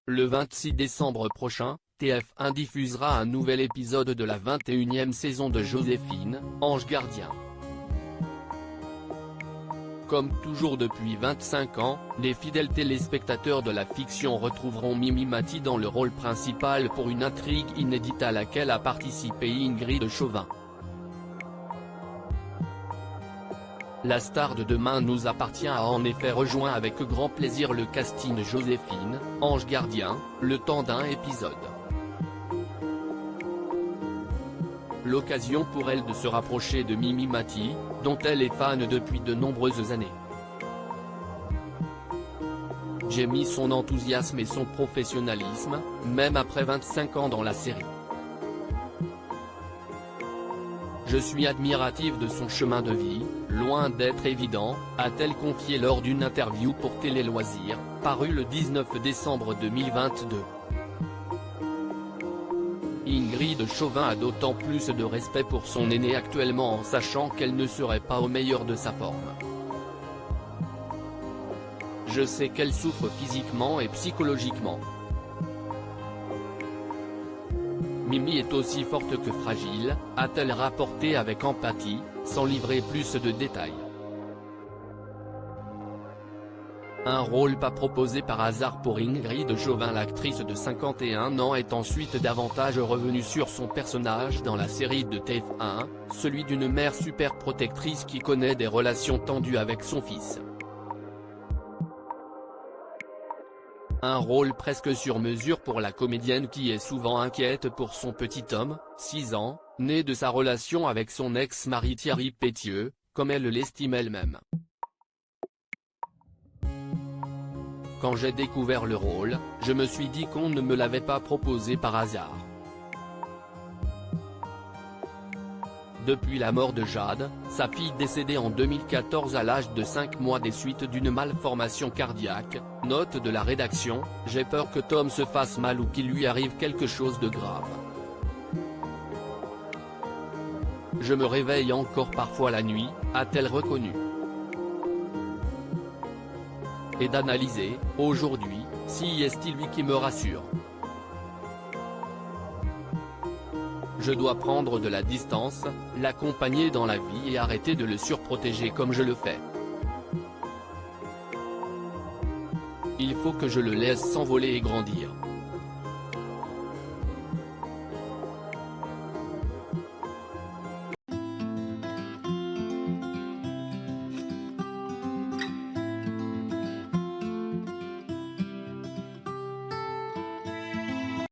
Le 26 décembre prochain, TF1 diffusera un nouvel épisode de la 21e saison de Joséphine, Ange Gardien. Comme toujours depuis 25 ans, les fidèles téléspectateurs de la fiction retrouveront Mimi Mati dans le rôle principal pour une intrigue inédite à laquelle a participé Ingrid Chauvin. La star de Demain nous appartient a en effet rejoint avec grand plaisir le casting de Joséphine, Ange Gardien, le temps d'un épisode. L'occasion pour elle de se rapprocher de Mimi Mati, dont elle est fan depuis de nombreuses années. J'ai mis son enthousiasme et son professionnalisme, même après 25 ans dans la série. Je suis admirative de son chemin de vie, loin d'être évident, a-t-elle confié lors d'une interview pour Télé Loisirs, parue le 19 décembre 2022. Ingrid Chauvin a d'autant plus de respect pour son aînée actuellement en sachant qu'elle ne serait pas au meilleur de sa forme. Je sais qu'elle souffre physiquement et psychologiquement. Mimi est aussi forte que fragile, a-t-elle rapporté avec empathie, sans livrer plus de détails. Un rôle pas proposé par hasard pour Ingrid Chauvin. L'actrice de 51 ans est ensuite davantage revenue sur son personnage dans la série de TF1, celui d'une mère super protectrice qui connaît des relations tendues avec son fils. Un rôle presque sur mesure pour la comédienne qui est souvent inquiète pour son petit homme, 6 ans, né de sa relation avec son ex-mari Thierry Pétieux, comme elle l'estime elle-même. Quand j'ai découvert le rôle, je me suis dit qu'on ne me l'avait pas proposé par hasard. Depuis la mort de Jade, sa fille décédée en 2014 à l'âge de 5 mois des suites d'une malformation cardiaque, note de la rédaction, j'ai peur que Tom se fasse mal ou qu'il lui arrive quelque chose de grave. Je me réveille encore parfois la nuit, a-t-elle reconnu. Et d'analyser, aujourd'hui, si est-il lui qui me rassure. Je dois prendre de la distance, l'accompagner dans la vie et arrêter de le surprotéger comme je le fais. Il faut que je le laisse s'envoler et grandir.